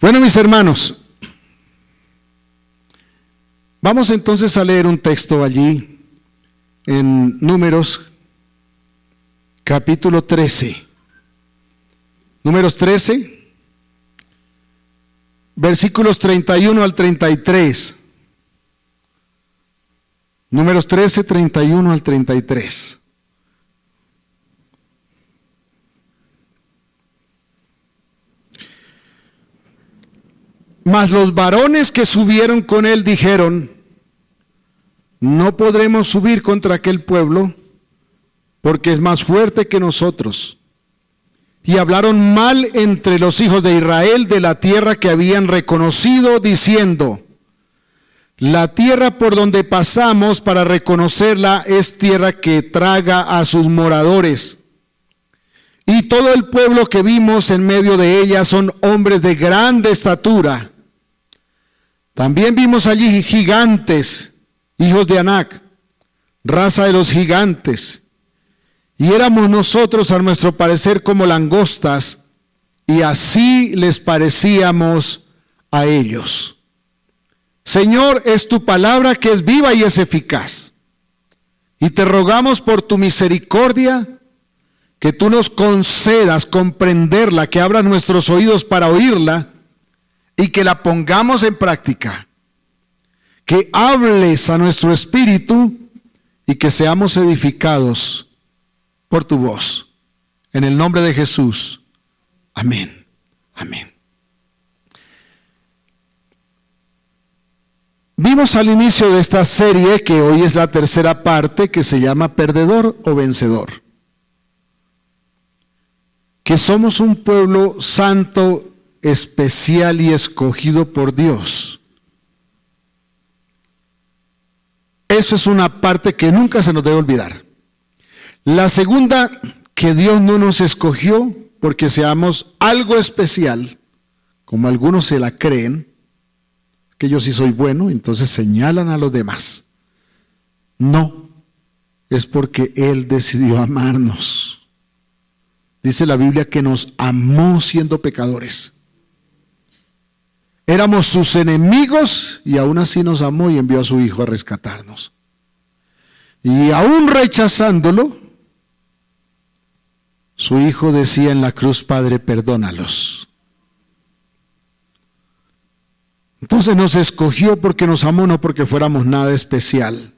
Bueno, mis hermanos, vamos entonces a leer un texto allí en Números capítulo 13. Números 13, versículos 31 al 33. Números 13, 31 al 33. Mas los varones que subieron con él dijeron: no podremos subir contra aquel pueblo, porque es más fuerte que nosotros. Y hablaron mal entre los hijos de Israel de la tierra que habían reconocido, diciendo: la tierra por donde pasamos para reconocerla es tierra que traga a sus moradores. Y todo el pueblo que vimos en medio de ella son hombres de grande estatura. También vimos allí gigantes, hijos de Anac, raza de los gigantes. Y éramos nosotros a nuestro parecer como langostas, y así les parecíamos a ellos. Señor, es tu palabra que es viva y es eficaz. Y te rogamos por tu misericordia, que tú nos concedas comprenderla, que abras nuestros oídos para oírla, y que la pongamos en práctica, que hables a nuestro espíritu y que seamos edificados por tu voz. En el nombre de Jesús. Amén. Amén. Vimos al inicio de esta serie, que hoy es la tercera parte, que se llama Perdedor o Vencedor, que somos un pueblo santo, especial y escogido por Dios. Eso es una parte que nunca se nos debe olvidar. La segunda, que Dios no nos escogió porque seamos algo especial, como algunos se la creen, que yo sí soy bueno, entonces señalan a los demás. No, es porque Él decidió amarnos. Dice la Biblia que nos amó siendo pecadores. Éramos sus enemigos y aún así nos amó y envió a su Hijo a rescatarnos. Y aún rechazándolo, su Hijo decía en la cruz: Padre, perdónalos. Entonces nos escogió porque nos amó, no porque fuéramos nada especial.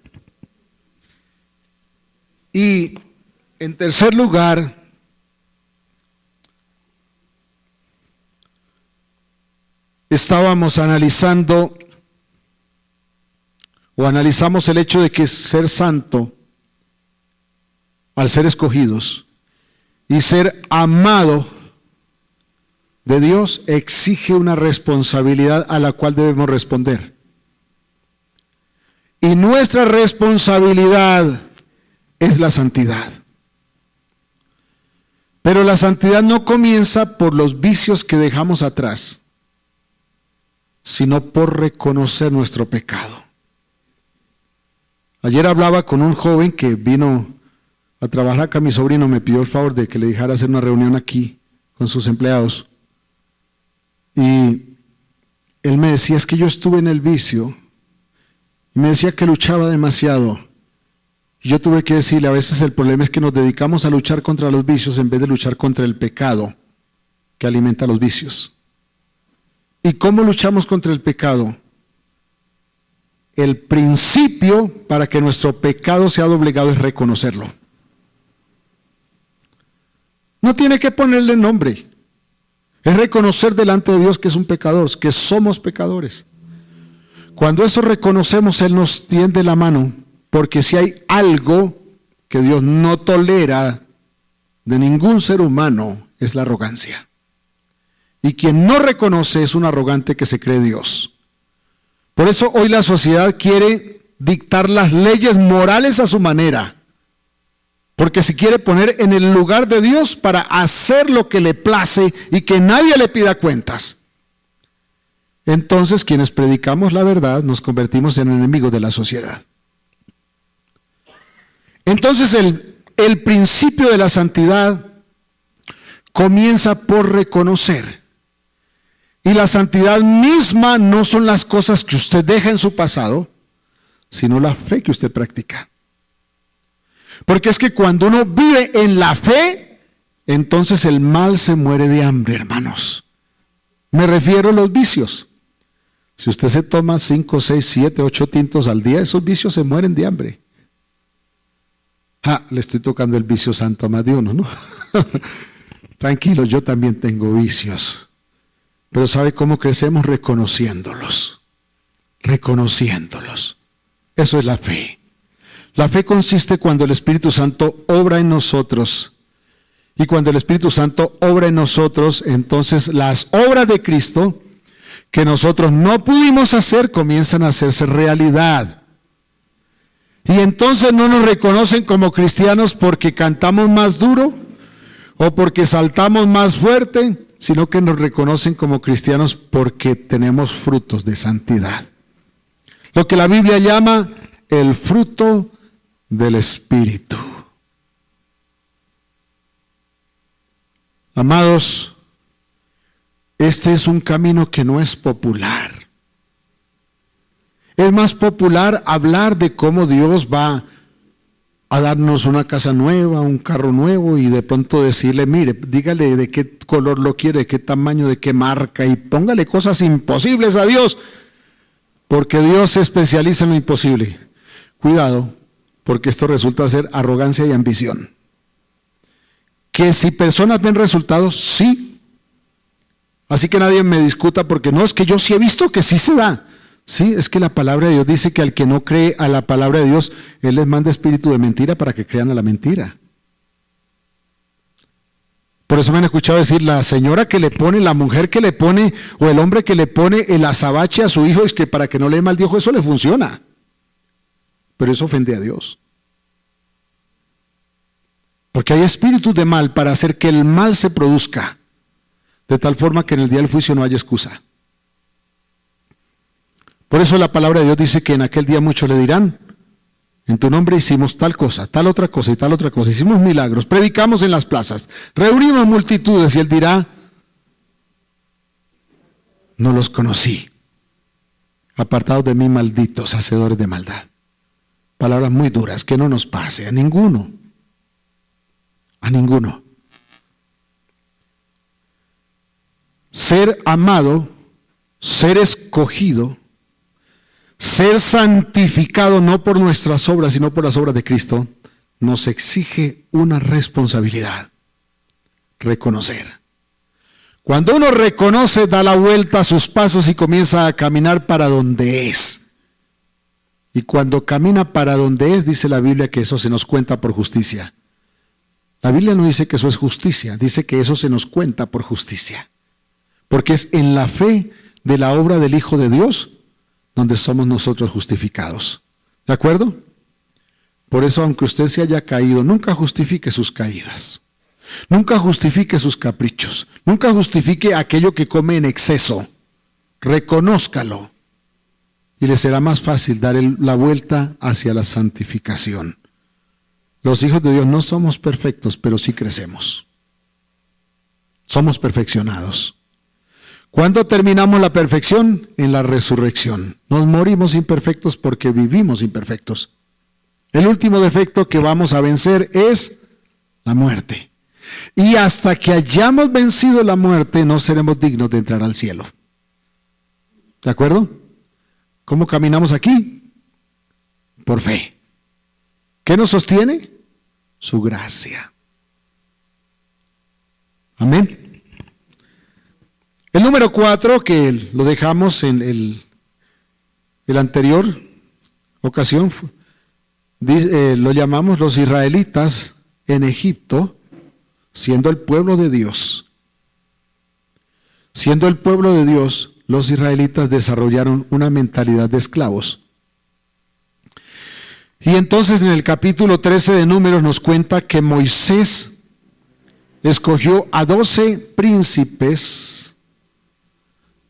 Y en tercer lugar, estábamos analizamos el hecho de que ser santo, al ser escogidos y ser amado de Dios, exige una responsabilidad a la cual debemos responder. Y nuestra responsabilidad es la santidad. Pero la santidad no comienza por los vicios que dejamos atrás, sino por reconocer nuestro pecado. Ayer hablaba con un joven que vino a trabajar acá. Mi sobrino me pidió el favor de que le dejara hacer una reunión aquí con sus empleados. Y él me decía: es que yo estuve en el vicio. Y me decía que luchaba demasiado. Y yo tuve que decirle: a veces el problema es que nos dedicamos a luchar contra los vicios en vez de luchar contra el pecado que alimenta los vicios. ¿Y cómo luchamos contra el pecado? El principio para que nuestro pecado sea doblegado es reconocerlo. No tiene que ponerle nombre. Es reconocer delante de Dios que es un pecador, que somos pecadores. Cuando eso reconocemos, Él nos tiende la mano, porque si hay algo que Dios no tolera de ningún ser humano, es la arrogancia. Y quien no reconoce es un arrogante que se cree Dios. Por eso hoy la sociedad quiere dictar las leyes morales a su manera, porque se quiere poner en el lugar de Dios para hacer lo que le place y que nadie le pida cuentas. Entonces, quienes predicamos la verdad nos convertimos en enemigos de la sociedad. Entonces, el principio de la santidad comienza por reconocer Y la santidad misma no son las cosas que usted deja en su pasado, sino la fe que usted practica. Porque es que cuando uno vive en la fe, entonces el mal se muere de hambre, hermanos. Me refiero a los vicios. Si usted se toma 5, 6, 7, 8 tintos al día, esos vicios se mueren de hambre. Le estoy tocando el vicio santo a más de uno, ¿no? Tranquilo, yo también tengo vicios. Pero ¿sabe cómo crecemos? Reconociéndolos. Reconociéndolos. Eso es la fe. La fe consiste cuando el Espíritu Santo obra en nosotros. Y cuando el Espíritu Santo obra en nosotros, entonces las obras de Cristo que nosotros no pudimos hacer comienzan a hacerse realidad. Y entonces no nos reconocen como cristianos porque cantamos más duro o porque saltamos más fuerte, sino que nos reconocen como cristianos porque tenemos frutos de santidad. Lo que la Biblia llama el fruto del Espíritu. Amados, este es un camino que no es popular. Es más popular hablar de cómo Dios va a darnos una casa nueva, un carro nuevo y de pronto decirle, mire, dígale de qué color lo quiere, de qué tamaño, de qué marca y póngale cosas imposibles a Dios, porque Dios se especializa en lo imposible. Cuidado, porque esto resulta ser arrogancia y ambición. Que si personas ven resultados, sí. Así que nadie me discuta porque no, es que yo sí he visto que sí se da. Sí, es que la palabra de Dios dice que al que no cree a la palabra de Dios, Él les manda espíritu de mentira para que crean a la mentira. Por eso me han escuchado decir, la señora que le pone, la mujer que le pone, o el hombre que le pone el azabache a su hijo, es que para que no le maldijo, eso le funciona. Pero eso ofende a Dios. Porque hay espíritus de mal para hacer que el mal se produzca, de tal forma que en el día del juicio no haya excusa. Por eso la palabra de Dios dice que en aquel día muchos le dirán, en tu nombre hicimos tal cosa, tal otra cosa y tal otra cosa, hicimos milagros, predicamos en las plazas, reunimos multitudes y Él dirá, no los conocí, apartados de mí malditos, hacedores de maldad. Palabras muy duras, que no nos pase a ninguno, a ninguno. Ser amado, ser escogido, ser santificado no por nuestras obras, sino por las obras de Cristo, nos exige una responsabilidad: reconocer. Cuando uno reconoce, da la vuelta a sus pasos y comienza a caminar para donde es. Y cuando camina para donde es, dice la Biblia que eso se nos cuenta por justicia. La Biblia no dice que eso es justicia, dice que eso se nos cuenta por justicia. Porque es en la fe de la obra del Hijo de Dios donde somos nosotros justificados. ¿De acuerdo? Por eso, aunque usted se haya caído, nunca justifique sus caídas. Nunca justifique sus caprichos. Nunca justifique aquello que come en exceso. Reconózcalo. Y le será más fácil dar la vuelta hacia la santificación. Los hijos de Dios no somos perfectos, pero sí crecemos. Somos perfeccionados. ¿Cuándo terminamos la perfección? En la resurrección. Nos morimos imperfectos porque vivimos imperfectos. El último defecto que vamos a vencer es la muerte. Y hasta que hayamos vencido la muerte, no seremos dignos de entrar al cielo. ¿De acuerdo? ¿Cómo caminamos aquí? Por fe. ¿Qué nos sostiene? Su gracia. Amén. El número 4, que lo dejamos en el anterior ocasión, lo llamamos los israelitas en Egipto, siendo el pueblo de Dios. Siendo el pueblo de Dios, los israelitas desarrollaron una mentalidad de esclavos. Y entonces en el capítulo 13 de Números nos cuenta que Moisés escogió a 12 príncipes,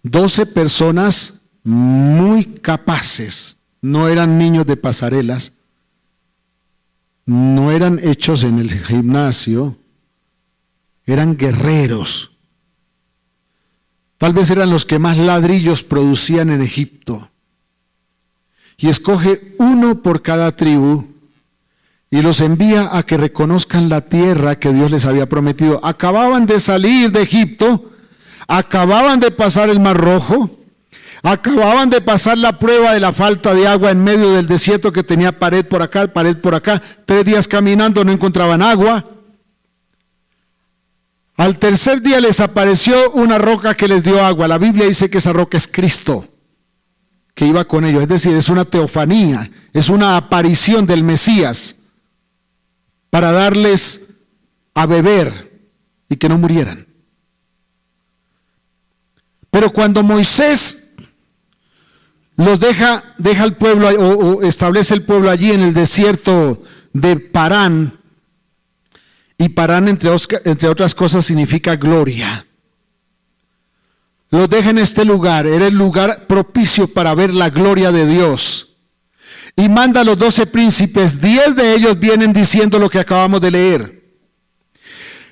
12 personas muy capaces. No eran niños de pasarelas, no eran hechos en el gimnasio, eran guerreros. Tal vez eran los que más ladrillos producían en Egipto. Y escoge uno por cada tribu y los envía a que reconozcan la tierra que Dios les había prometido. Acababan de salir de Egipto, acababan de pasar el Mar Rojo, acababan de pasar la prueba de la falta de agua en medio del desierto que tenía pared por acá, 3 días caminando no encontraban agua. Al tercer día les apareció una roca que les dio agua. La Biblia dice que esa roca es Cristo, que iba con ellos. Es decir, es una teofanía, es una aparición del Mesías para darles a beber y que no murieran. Pero cuando Moisés los deja el pueblo o establece el pueblo allí en el desierto de Parán, y Parán entre otras cosas significa gloria. Los deja en este lugar, era el lugar propicio para ver la gloria de Dios. Y manda a los 12 príncipes, 10 de ellos vienen diciendo lo que acabamos de leer.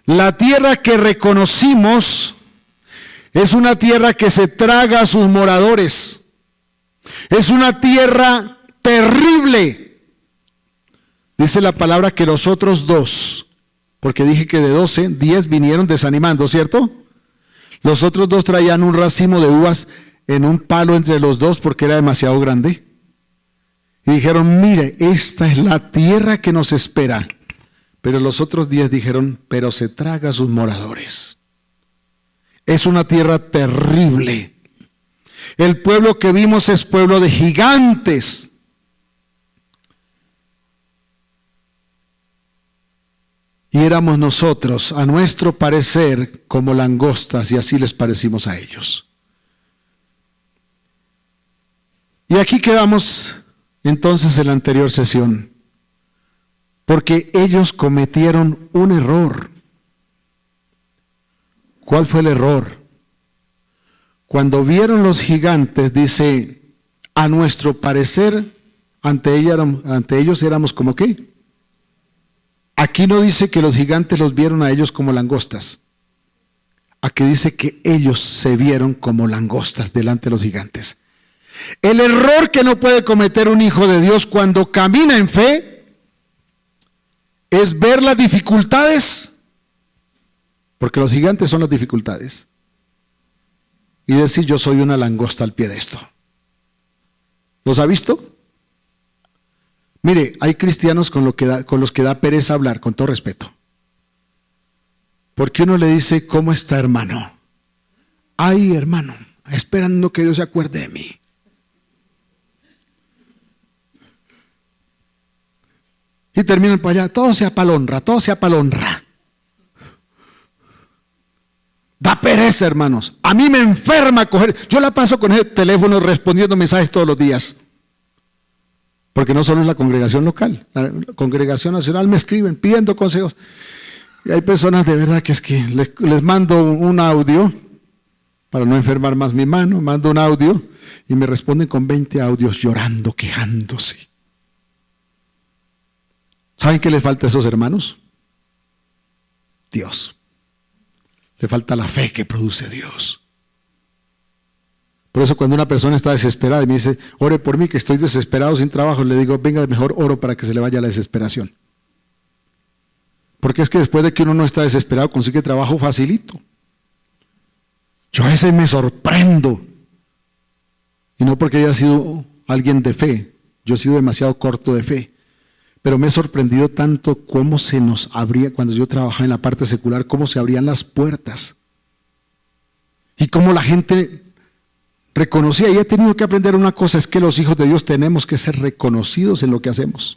La tierra que reconocimos es una tierra que se traga a sus moradores. Es una tierra terrible. Dice la palabra que los otros 2, porque dije que de 12, 10 vinieron desanimando, ¿cierto? Los otros 2 traían un racimo de uvas en un palo entre los 2 porque era demasiado grande. Y dijeron, mire, esta es la tierra que nos espera. Pero los otros 10 dijeron, pero se traga a sus moradores. Es una tierra terrible. El pueblo que vimos es pueblo de gigantes. Y éramos nosotros, a nuestro parecer, como langostas, y así les parecimos a ellos. Y aquí quedamos entonces en la anterior sesión, porque ellos cometieron un error. ¿Cuál fue el error? Cuando vieron los gigantes, dice, a nuestro parecer, ante ellos éramos como ¿qué? Aquí no dice que los gigantes los vieron a ellos como langostas. Aquí dice que ellos se vieron como langostas delante de los gigantes. El error que no puede cometer un hijo de Dios cuando camina en fe es ver las dificultades, porque los gigantes son las dificultades, y decir yo soy una langosta al pie de esto. ¿Los ha visto? Mire, hay cristianos con los que da pereza hablar, con todo respeto. Porque uno le dice, ¿cómo está, hermano? Ay, hermano, esperando que Dios se acuerde de mí. Y terminan por allá, todo sea palonra, todo sea palonra. Da pereza, hermanos. A mí me enferma coger, yo la paso con el teléfono respondiendo mensajes todos los días. Porque no solo es la congregación local, la congregación nacional me escriben pidiendo consejos. Y hay personas de verdad que es que les mando un audio, para no enfermar más mi mano, mando un audio y me responden con 20 audios llorando, quejándose. ¿Saben qué le falta a esos hermanos? Dios. Le falta la fe que produce Dios. Por eso cuando una persona está desesperada y me dice, ore por mí que estoy desesperado sin trabajo, le digo, venga, mejor oro para que se le vaya la desesperación. Porque es que después de que uno no está desesperado, consigue trabajo facilito. Yo a veces me sorprendo. Y no porque haya sido alguien de fe, yo he sido demasiado corto de fe. Pero me he sorprendido tanto cómo se nos abría, cuando yo trabajaba en la parte secular, cómo se abrían las puertas. Y cómo la gente reconocía. Y he tenido que aprender una cosa, es que los hijos de Dios tenemos que ser reconocidos en lo que hacemos.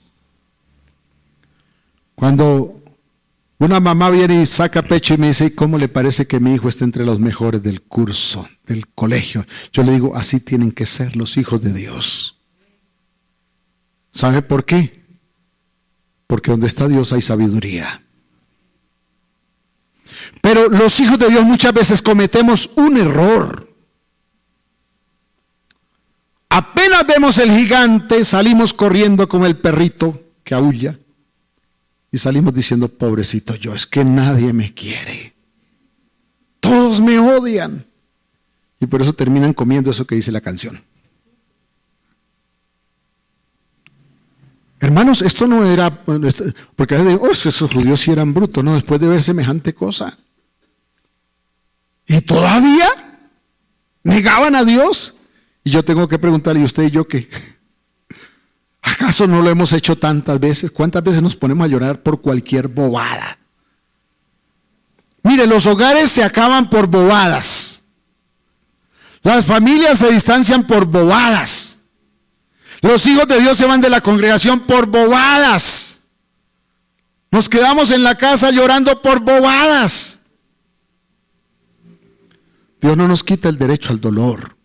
Cuando una mamá viene y saca pecho y me dice, ¿cómo le parece que mi hijo esté entre los mejores del curso, del colegio? Yo le digo, así tienen que ser los hijos de Dios. ¿Sabe por qué? Porque donde está Dios hay sabiduría. Pero los hijos de Dios muchas veces cometemos un error. Apenas vemos el gigante, salimos corriendo como el perrito que aúlla. Y salimos diciendo, pobrecito yo, es que nadie me quiere. Todos me odian. Y por eso terminan comiendo eso que dice la canción. Hermanos, esto no era, porque a veces digo, esos judíos sí eran brutos, ¿no? Después de ver semejante cosa. Y todavía negaban a Dios. Y yo tengo que preguntarle, ¿y usted y yo qué? ¿Acaso no lo hemos hecho tantas veces? ¿Cuántas veces nos ponemos a llorar por cualquier bobada? Mire, los hogares se acaban por bobadas. Las familias se distancian por bobadas. Los hijos de Dios se van de la congregación por bobadas. Nos quedamos en la casa llorando por bobadas. Dios no nos quita el derecho al dolor.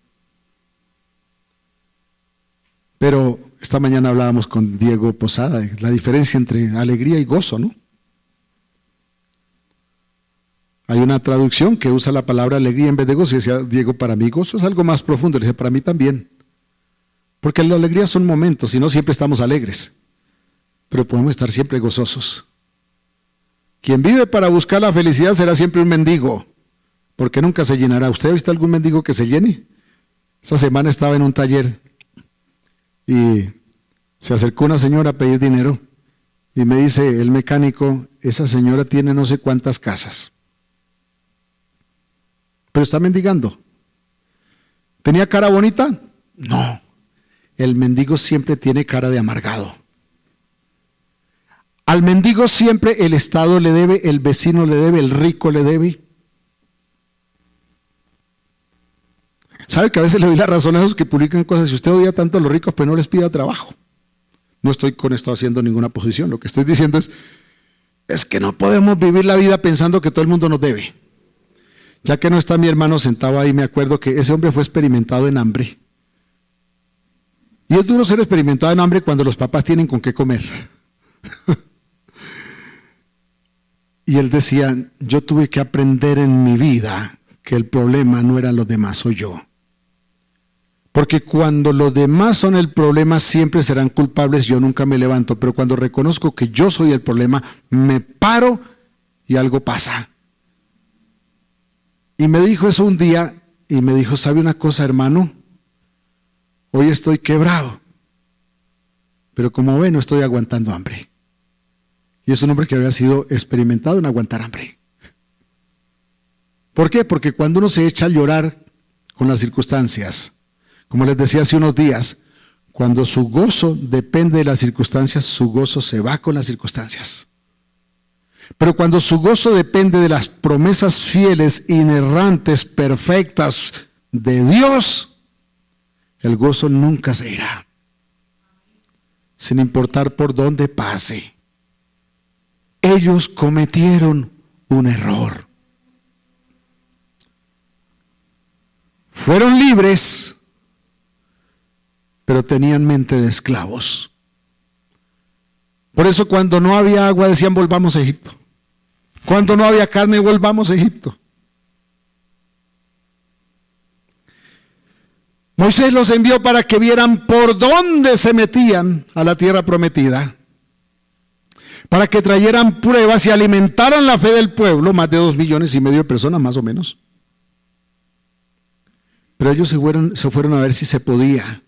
Pero esta mañana hablábamos con Diego Posada, la diferencia entre alegría y gozo, ¿no? Hay una traducción que usa la palabra alegría en vez de gozo, y decía Diego, para mí gozo es algo más profundo. Le dije, para mí también. Porque la alegría son momentos, y no siempre estamos alegres, pero podemos estar siempre gozosos. Quien vive para buscar la felicidad será siempre un mendigo, porque nunca se llenará. ¿Usted ha visto algún mendigo que se llene? Esta semana estaba en un taller y se acercó una señora a pedir dinero y me dice el mecánico, esa señora tiene no sé cuántas casas, pero está mendigando. ¿Tenía cara bonita? No. El mendigo siempre tiene cara de amargado. Al mendigo siempre el Estado le debe, el vecino le debe, el rico le debe. ¿Sabe que a veces le doy la razón a esos que publican cosas? Si usted odia tanto a los ricos, pues no les pida trabajo. No estoy con esto haciendo ninguna posición. Lo que estoy diciendo es que no podemos vivir la vida pensando que todo el mundo nos debe. Ya que no está mi hermano sentado ahí, me acuerdo que ese hombre fue experimentado en hambre. Y es duro ser experimentado en hambre cuando los papás tienen con qué comer. Y él decía, yo tuve que aprender en mi vida que el problema no eran los demás, soy yo. Porque cuando los demás son el problema, siempre serán culpables, yo nunca me levanto. Pero cuando reconozco que yo soy el problema, me paro y algo pasa. Y me dijo eso un día, y me dijo, ¿sabe una cosa, hermano? Hoy estoy quebrado, pero como ve, no estoy aguantando hambre. Y es un hombre que había sido experimentado en aguantar hambre. ¿Por qué? Porque cuando uno se echa a llorar con las circunstancias, como les decía hace unos días, cuando su gozo depende de las circunstancias, su gozo se va con las circunstancias. Pero cuando su gozo depende de las promesas fieles, inerrantes, perfectas de Dios, el gozo nunca se irá, sin importar por dónde pase. Ellos cometieron un error. Fueron libres, pero tenían mente de esclavos. Por eso cuando no había agua decían volvamos a Egipto. Cuando no había carne volvamos a Egipto. Moisés los envió para que vieran por dónde se metían a la tierra prometida, para que trajeran pruebas y alimentaran la fe del pueblo, más de 2,5 millones de personas más o menos. Pero ellos se fueron a ver si se podía.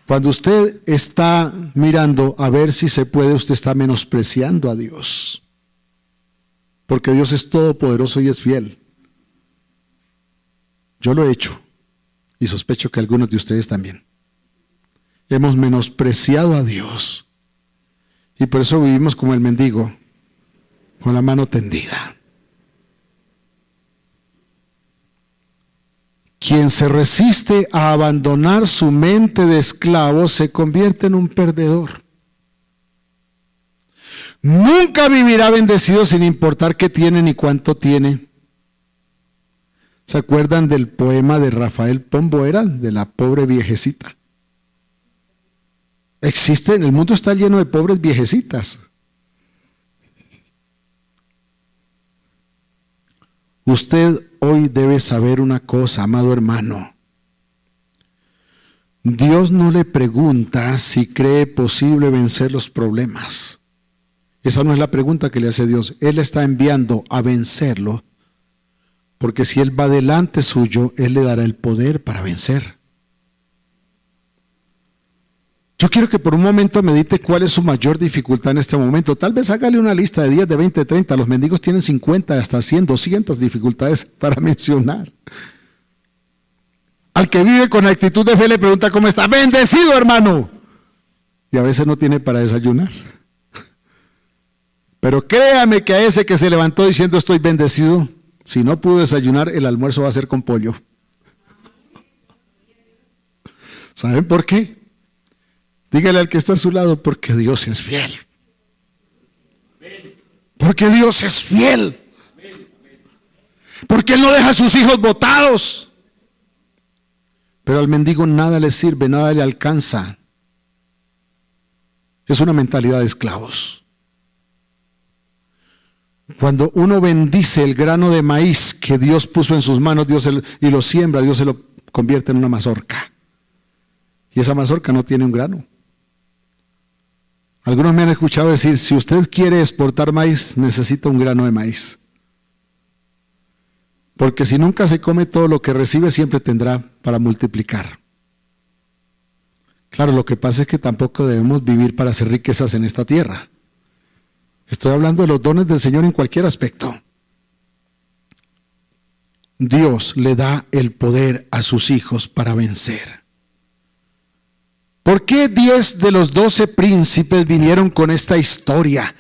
Cuando usted está mirando a ver si se puede, usted está menospreciando a Dios, porque Dios es todopoderoso y es fiel. Yo lo he hecho. Y sospecho que algunos de ustedes también. Hemos menospreciado a Dios. Y por eso vivimos como el mendigo, con la mano tendida. Quien se resiste a abandonar su mente de esclavo se convierte en un perdedor. Nunca vivirá bendecido sin importar qué tiene ni cuánto tiene. ¿Se acuerdan del poema de Rafael Pombo? Era de la pobre viejecita. El mundo está lleno de pobres viejecitas. Usted hoy debe saber una cosa, amado hermano. Dios no le pregunta si cree posible vencer los problemas. Esa no es la pregunta que le hace Dios. Él está enviando a vencerlo, porque si Él va delante suyo, Él le dará el poder para vencer. Yo quiero que por un momento medite cuál es su mayor dificultad en este momento. Tal vez hágale una lista de 10, de 20, de 30. Los mendigos tienen 50, hasta 100, 200 dificultades para mencionar. Al que vive con actitud de fe le pregunta cómo está. Bendecido, hermano. Y a veces no tiene para desayunar. Pero créame que a ese que se levantó diciendo estoy bendecido, si no pudo desayunar, el almuerzo va a ser con pollo. ¿Saben por qué? Dígale al que está a su lado, porque Dios es fiel. Porque Dios es fiel. Porque Él no deja a sus hijos botados. Pero al mendigo nada le sirve, nada le alcanza. Es una mentalidad de esclavos. Cuando uno bendice el grano de maíz que Dios puso en sus manos, y lo siembra, Dios se lo convierte en una mazorca. Y esa mazorca no tiene un grano. Algunos me han escuchado decir, si usted quiere exportar maíz, necesita un grano de maíz. Porque si nunca se come todo lo que recibe, siempre tendrá para multiplicar. Claro, lo que pasa es que tampoco debemos vivir para hacer riquezas en esta tierra. Estoy hablando de los dones del Señor en cualquier aspecto. Dios le da el poder a sus hijos para vencer. ¿Por qué 10 de los 12 príncipes vinieron con esta historia?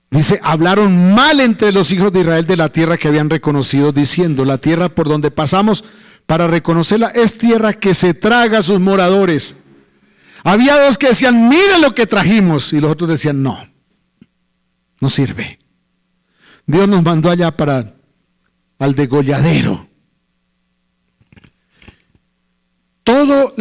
Dice, hablaron mal entre los hijos de Israel de la tierra que habían reconocido, diciendo, la tierra por donde pasamos para reconocerla es tierra que se traga a sus moradores. Había dos que decían, miren lo que trajimos, y los otros decían, no sirve. Dios nos mandó allá al degolladero. Todo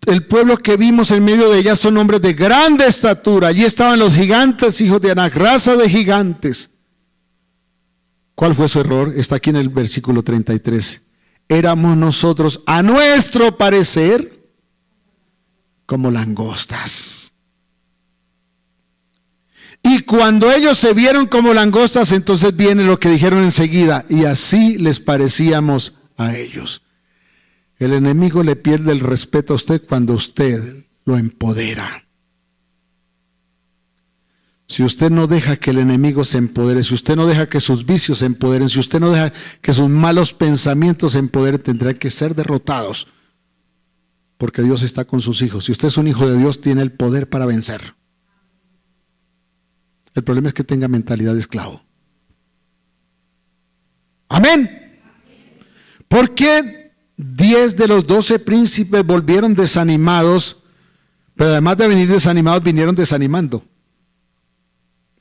el pueblo que vimos en medio de ella son hombres de grande estatura. Allí estaban los gigantes, hijos de Anac, raza de gigantes. ¿Cuál fue su error? Está aquí en el versículo 33. Éramos nosotros, a nuestro parecer, como langostas. Y cuando ellos se vieron como langostas, entonces viene lo que dijeron enseguida, y así les parecíamos a ellos. El enemigo le pierde el respeto a usted cuando usted lo empodera. Si usted no deja que el enemigo se empodere, si usted no deja que sus vicios se empoderen, si usted no deja que sus malos pensamientos se empoderen, tendrán que ser derrotados. Porque Dios está con sus hijos. Si usted es un hijo de Dios, tiene el poder para vencer. El problema es que tenga mentalidad de esclavo. Amén. ¿Por qué 10 de los 12 príncipes volvieron desanimados? Pero además de venir desanimados, vinieron desanimando.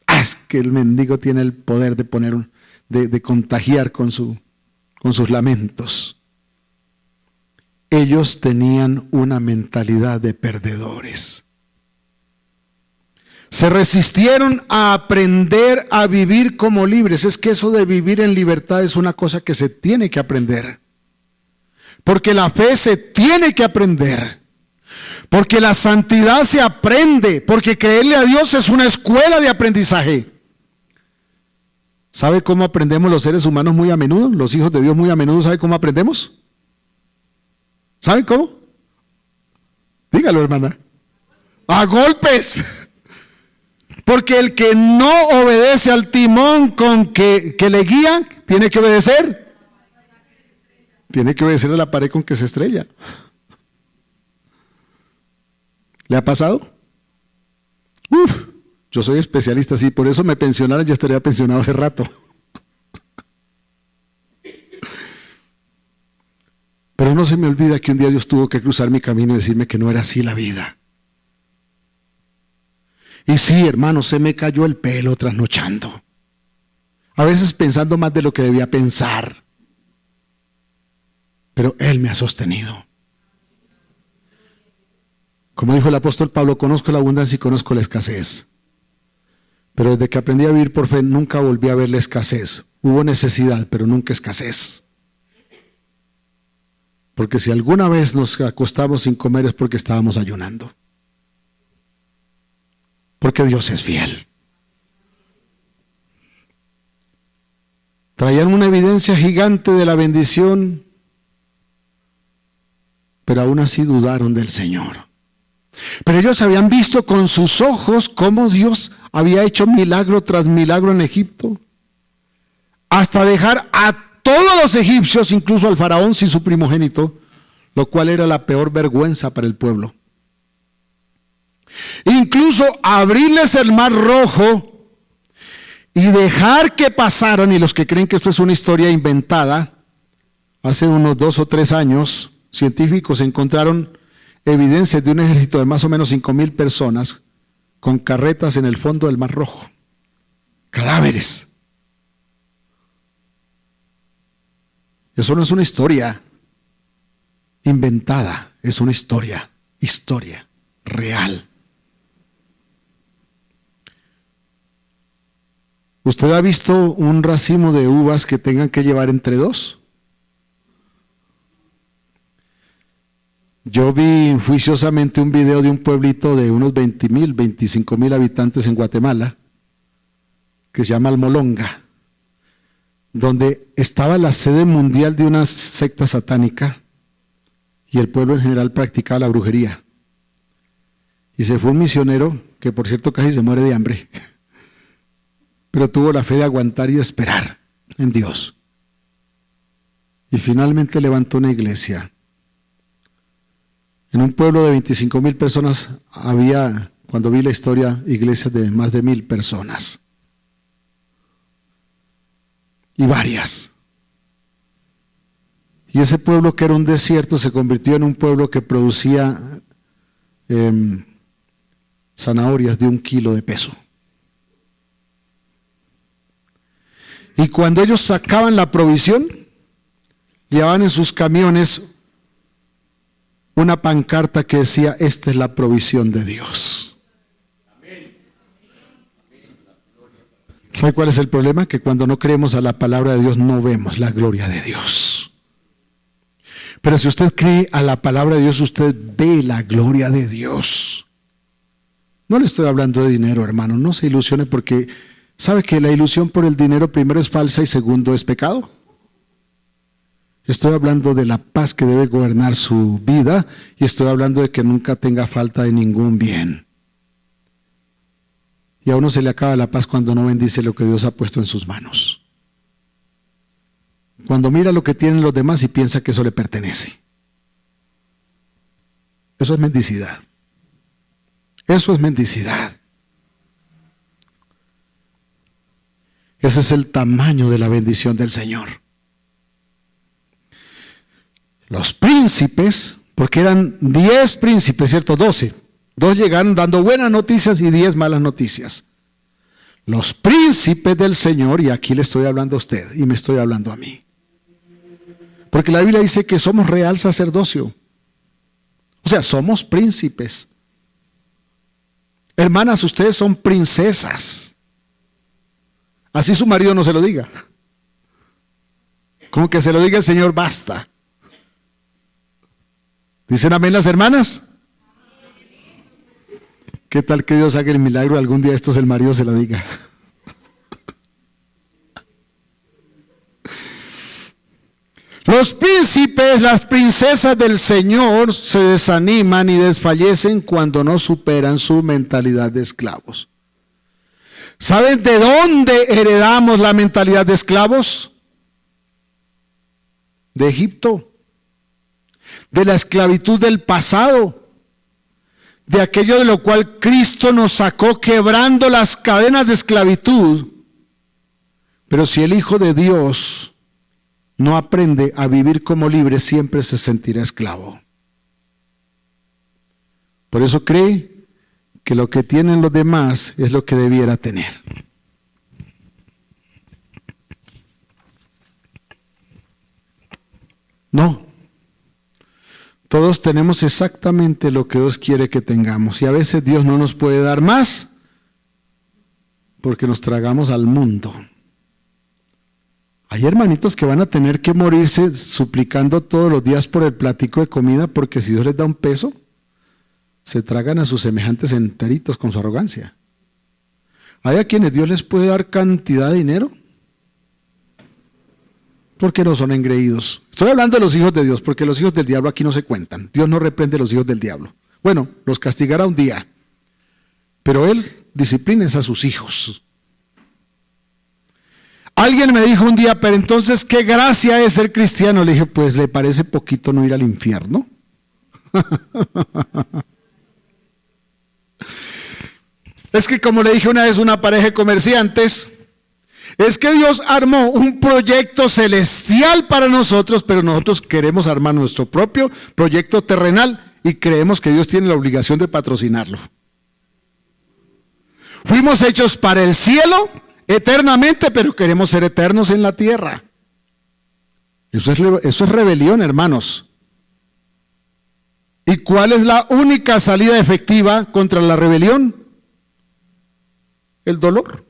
Es que el mendigo tiene el poder de contagiar con sus lamentos. Ellos tenían una mentalidad de perdedores. Se resistieron a aprender a vivir como libres. Es que eso de vivir en libertad es una cosa que se tiene que aprender. Porque la fe se tiene que aprender. Porque la santidad se aprende. Porque creerle a Dios es una escuela de aprendizaje. ¿Sabe cómo aprendemos los seres humanos muy a menudo? Los hijos de Dios muy a menudo, ¿sabe cómo aprendemos? ¿Saben cómo? Dígalo, hermana. A golpes. Porque el que no obedece al timón con que le guía, tiene que obedecer. Tiene que obedecer a la pared con que se estrella. ¿Le ha pasado? Yo soy especialista, sí, por eso me pensionaron, ya estaría pensionado hace rato. Pero no se me olvida que un día Dios tuvo que cruzar mi camino y decirme que no era así la vida. Y sí, hermano, se me cayó el pelo trasnochando. A veces pensando más de lo que debía pensar. Pero Él me ha sostenido. Como dijo el apóstol Pablo, conozco la abundancia y conozco la escasez. Pero desde que aprendí a vivir por fe, nunca volví a ver la escasez. Hubo necesidad, pero nunca escasez. Porque si alguna vez nos acostamos sin comer es porque estábamos ayunando. Porque Dios es fiel. Traían una evidencia gigante de la bendición, pero aún así dudaron del Señor. Pero ellos habían visto con sus ojos cómo Dios había hecho milagro tras milagro en Egipto, hasta dejar a todos los egipcios, incluso al faraón sin su primogénito, lo cual era la peor vergüenza para el pueblo. Incluso abrirles el mar rojo y dejar que pasaran. Y los que creen que esto es una historia inventada, hace unos 2 o 3 años, científicos encontraron evidencias de un ejército de más o menos 5,000 personas con carretas en el fondo del Mar Rojo. Cadáveres. Eso no es una historia inventada, es una historia real. ¿Usted ha visto un racimo de uvas que tengan que llevar entre 2? Yo vi juiciosamente un video de un pueblito de unos 20,000, 25,000 habitantes en Guatemala, que se llama Almolonga, donde estaba la sede mundial de una secta satánica y el pueblo en general practicaba la brujería. Y se fue un misionero, que por cierto casi se muere de hambre, pero tuvo la fe de aguantar y de esperar en Dios. Y finalmente levantó una iglesia. En un pueblo de 25,000 personas había, cuando vi la historia, iglesias de más de 1,000 personas. Y varias. Y ese pueblo, que era un desierto, se convirtió en un pueblo que producía zanahorias de 1 kilo de peso. Y cuando ellos sacaban la provisión, llevaban en sus camiones una pancarta que decía: esta es la provisión de Dios. ¿Sabe cuál es el problema? Que cuando no creemos a la palabra de Dios no vemos la gloria de Dios. Pero si usted cree a la palabra de Dios, usted ve la gloria de Dios. No le estoy hablando de dinero, hermano, no se ilusione, porque ¿sabe que la ilusión por el dinero, primero, es falsa y segundo, es pecado? Estoy hablando de la paz que debe gobernar su vida, y estoy hablando de que nunca tenga falta de ningún bien. Y a uno se le acaba la paz cuando no bendice lo que Dios ha puesto en sus manos. Cuando mira lo que tienen los demás y piensa que eso le pertenece. Eso es mendicidad. Eso es mendicidad. Ese es el tamaño de la bendición del Señor. Los príncipes, porque eran 10 príncipes, ¿cierto? 12. 2 llegaron dando buenas noticias y 10 malas noticias. Los príncipes del Señor, y aquí le estoy hablando a usted y me estoy hablando a mí. Porque la Biblia dice que somos real sacerdocio. O sea, somos príncipes. Hermanas, ustedes son princesas. Así su marido no se lo diga. Como que se lo diga el Señor, basta. ¿Dicen amén las hermanas? ¿Qué tal que Dios haga el milagro? Algún día estos el marido se lo diga. Los príncipes, las princesas del Señor se desaniman y desfallecen cuando no superan su mentalidad de esclavos. ¿Saben de dónde heredamos la mentalidad de esclavos? De Egipto. De la esclavitud del pasado, de aquello de lo cual Cristo nos sacó quebrando las cadenas de esclavitud. Pero si el Hijo de Dios no aprende a vivir como libre, siempre se sentirá esclavo. Por eso cree que lo que tienen los demás es lo que debiera tener. No. Todos tenemos exactamente lo que Dios quiere que tengamos, y a veces Dios no nos puede dar más porque nos tragamos al mundo. Hay hermanitos que van a tener que morirse suplicando todos los días por el platico de comida, porque si Dios les da un peso, se tragan a sus semejantes enteritos con su arrogancia. Hay a quienes Dios les puede dar cantidad de dinero porque no son engreídos. Estoy hablando de los hijos de Dios, porque los hijos del diablo aquí no se cuentan. Dios no reprende a los hijos del diablo. Bueno, los castigará un día, pero Él disciplina a sus hijos. Alguien me dijo un día, pero entonces, ¿qué gracia es ser cristiano? Le dije, pues, ¿le parece poquito no ir al infierno? Es que como le dije una vez a una pareja de comerciantes, es que Dios armó un proyecto celestial para nosotros, pero nosotros queremos armar nuestro propio proyecto terrenal y creemos que Dios tiene la obligación de patrocinarlo. Fuimos hechos para el cielo eternamente, pero queremos ser eternos en la tierra. Eso es rebelión, hermanos. ¿Y cuál es la única salida efectiva contra la rebelión? El dolor.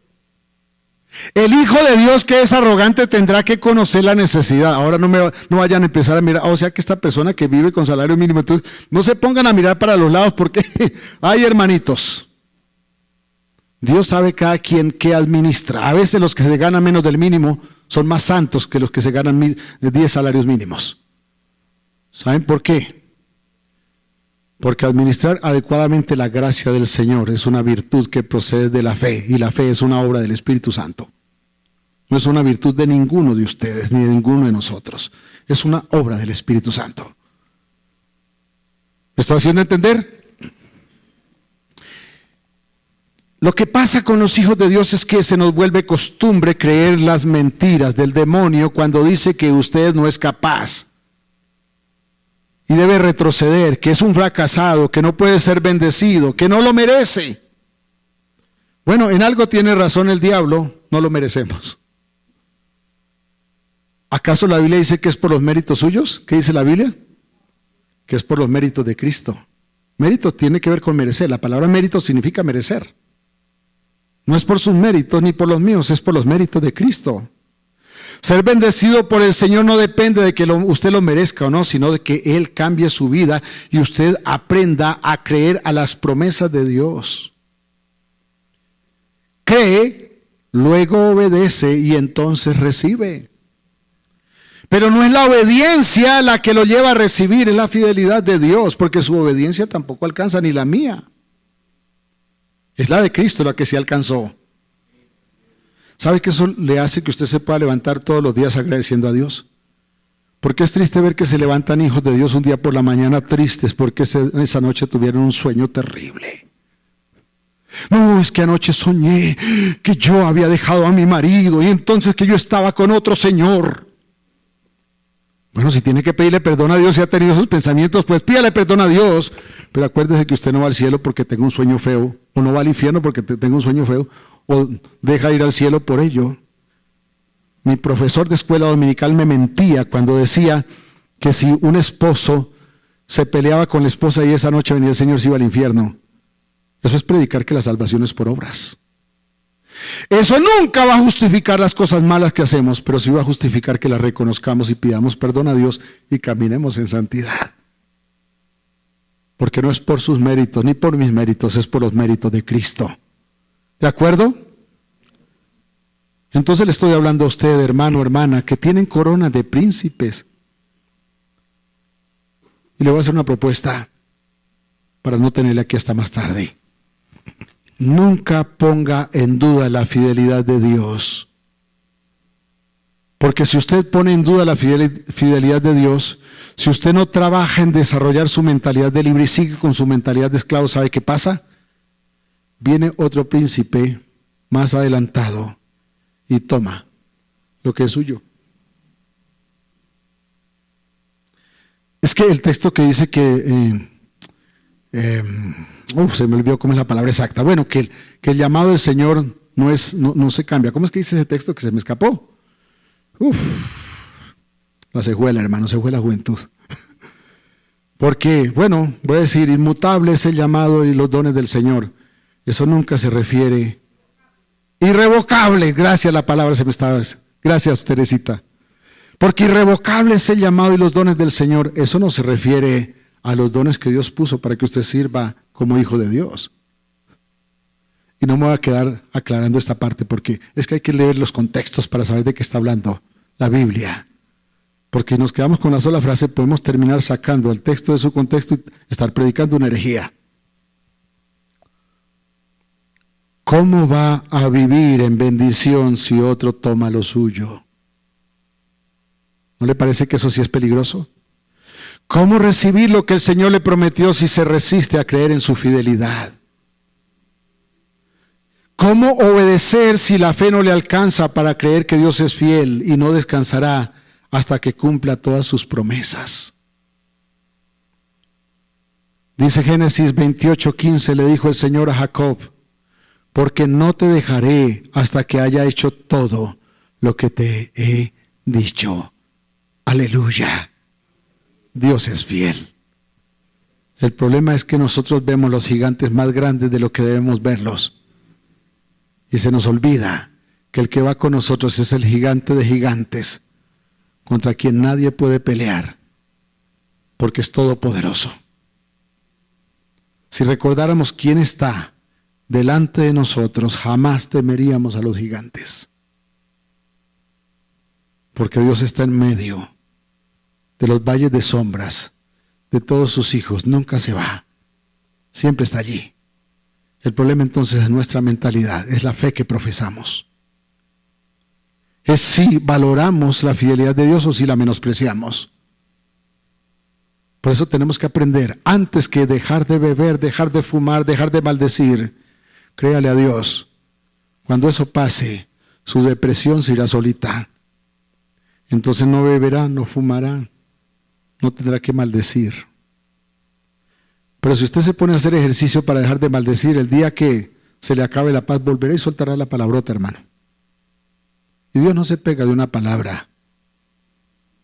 El Hijo de Dios que es arrogante tendrá que conocer la necesidad. Ahora no vayan a empezar a mirar, o sea que esta persona que vive con salario mínimo, entonces no se pongan a mirar para los lados porque hay hermanitos. Dios sabe cada quien qué administra. A veces los que se ganan menos del mínimo son más santos que los que se ganan 10 salarios mínimos. ¿Saben por qué? Porque administrar adecuadamente la gracia del Señor es una virtud que procede de la fe, y la fe es una obra del Espíritu Santo. No es una virtud de ninguno de ustedes, ni de ninguno de nosotros. Es una obra del Espíritu Santo. ¿Me está haciendo entender? Lo que pasa con los hijos de Dios es que se nos vuelve costumbre creer las mentiras del demonio cuando dice que usted no es capaz y debe retroceder, que es un fracasado, que no puede ser bendecido, que no lo merece. Bueno, en algo tiene razón el diablo, no lo merecemos. ¿Acaso la Biblia dice que es por los méritos suyos? ¿Qué dice la Biblia? Que es por los méritos de Cristo. Mérito tiene que ver con merecer. La palabra mérito significa merecer. No es por sus méritos ni por los míos, es por los méritos de Cristo. Ser bendecido por el Señor no depende de que usted lo merezca o no, sino de que Él cambie su vida y usted aprenda a creer a las promesas de Dios. Cree, luego obedece y entonces recibe. Pero no es la obediencia la que lo lleva a recibir, es la fidelidad de Dios, porque su obediencia tampoco alcanza, ni la mía. Es la de Cristo la que se alcanzó. ¿Sabe que eso le hace que usted se pueda levantar todos los días agradeciendo a Dios? Porque es triste ver que se levantan hijos de Dios un día por la mañana tristes porque esa noche tuvieron un sueño terrible. No, es que anoche soñé que yo había dejado a mi marido y entonces que yo estaba con otro señor. Bueno, si tiene que pedirle perdón a Dios y ha tenido esos pensamientos, pues pídale perdón a Dios. Pero acuérdese que usted no va al cielo porque tenga un sueño feo, o no va al infierno porque tenga un sueño feo, o deja ir al cielo por ello. Mi profesor de escuela dominical me mentía cuando decía que si un esposo se peleaba con la esposa y esa noche venía el Señor, se iba al infierno. Eso es predicar que la salvación es por obras. Eso nunca va a justificar las cosas malas que hacemos, pero sí va a justificar que las reconozcamos y pidamos perdón a Dios y caminemos en santidad. Porque no es por sus méritos ni por mis méritos, es por los méritos de Cristo. ¿De acuerdo? Entonces le estoy hablando a usted, hermano, hermana, que tienen corona de príncipes. Y le voy a hacer una propuesta para no tenerle aquí hasta más tarde. Nunca ponga en duda la fidelidad de Dios. Porque si usted pone en duda la fidelidad de Dios, si usted no trabaja en desarrollar su mentalidad de libre y sigue con su mentalidad de esclavo, ¿sabe qué pasa? Viene otro príncipe más adelantado y toma lo que es suyo. Es que el texto que dice que se me olvidó cómo es la palabra exacta. Bueno, que el llamado del Señor no se cambia. ¿Cómo es que dice ese texto que se me escapó? La cejuela, hermano, cejuela juventud. Porque, bueno, voy a decir, inmutable es el llamado y los dones del Señor. Eso nunca se refiere. Irrevocable, gracias, la palabra se me estaba. Gracias, Teresita. Porque irrevocable es el llamado y los dones del Señor. Eso no se refiere a los dones que Dios puso para que usted sirva como hijo de Dios. Y no me voy a quedar aclarando esta parte porque es que hay que leer los contextos para saber de qué está hablando la Biblia. Porque si nos quedamos con la sola frase, podemos terminar sacando el texto de su contexto y estar predicando una herejía. ¿Cómo va a vivir en bendición si otro toma lo suyo? ¿No le parece que eso sí es peligroso? ¿Cómo recibir lo que el Señor le prometió si se resiste a creer en su fidelidad? ¿Cómo obedecer si la fe no le alcanza para creer que Dios es fiel y no descansará hasta que cumpla todas sus promesas? Dice Génesis 28:15, le dijo el Señor a Jacob: porque no te dejaré hasta que haya hecho todo lo que te he dicho. Aleluya. Dios es fiel. El problema es que nosotros vemos los gigantes más grandes de lo que debemos verlos. Y se nos olvida que el que va con nosotros es el gigante de gigantes, contra quien nadie puede pelear, porque es todopoderoso. Si recordáramos quién está delante de nosotros, jamás temeríamos a los gigantes. Porque Dios está en medio de los valles de sombras de todos sus hijos, nunca se va, siempre está allí. El problema entonces es nuestra mentalidad, es la fe que profesamos. Es si valoramos la fidelidad de Dios o si la menospreciamos. Por eso tenemos que aprender, antes que dejar de beber, dejar de fumar, dejar de maldecir, créale a Dios. Cuando eso pase, su depresión se irá solita. Entonces no beberá, no fumará, no tendrá que maldecir. Pero si usted se pone a hacer ejercicio para dejar de maldecir, el día que se le acabe la paz, volverá y soltará la palabrota, hermano. Y Dios no se pega de una palabra.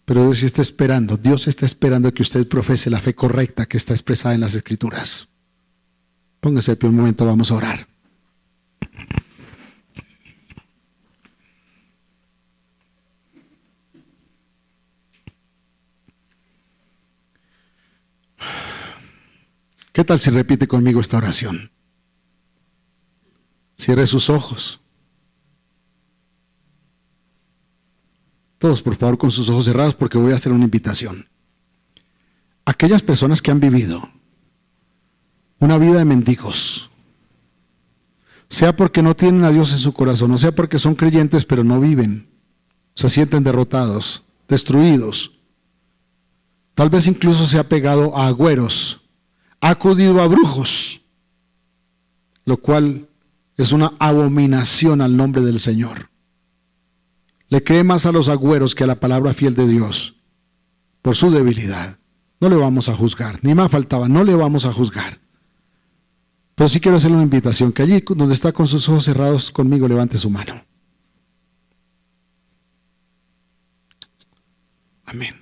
Pero Dios está esperando que usted profese la fe correcta que está expresada en las Escrituras. Póngase de pie un momento, vamos a orar. ¿Qué tal si repite conmigo esta oración? Cierre sus ojos. Todos, por favor, con sus ojos cerrados, porque voy a hacer una invitación. Aquellas personas que han vivido una vida de mendigos, sea porque no tienen a Dios en su corazón, o sea porque son creyentes pero no viven, se sienten derrotados, destruidos, tal vez incluso se ha pegado a agüeros, ha acudido a brujos, lo cual es una abominación al nombre del Señor. Le cree más a los agüeros que a la palabra fiel de Dios por su debilidad. No le vamos a juzgar, ni más faltaba, no le vamos a juzgar. Pero sí quiero hacerle una invitación, que allí donde está con sus ojos cerrados conmigo, levante su mano. Amén.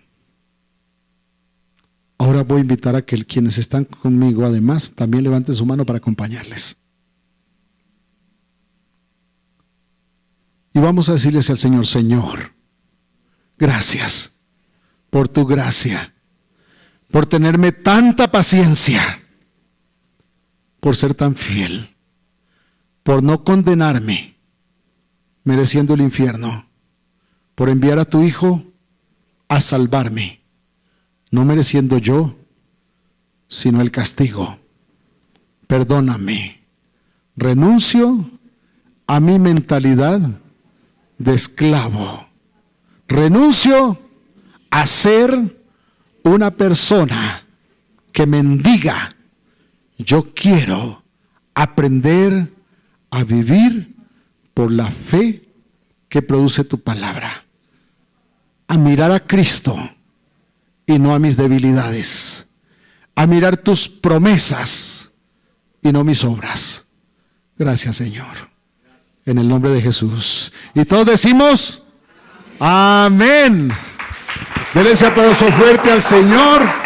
Ahora voy a invitar a que quienes están conmigo, además, también levanten su mano para acompañarles. Y vamos a decirles al Señor: Señor, gracias por tu gracia, por tenerme tanta paciencia, por ser tan fiel, por no condenarme, mereciendo el infierno, por enviar a tu Hijo a salvarme, no mereciendo yo, sino el castigo. Perdóname, renuncio a mi mentalidad de esclavo, renuncio a ser una persona que mendiga. Yo quiero aprender a vivir por la fe que produce tu palabra, a mirar a Cristo y no a mis debilidades, a mirar tus promesas y no mis obras. Gracias, Señor, en el nombre de Jesús. Y todos decimos amén. Denle ese aplauso fuerte al Señor.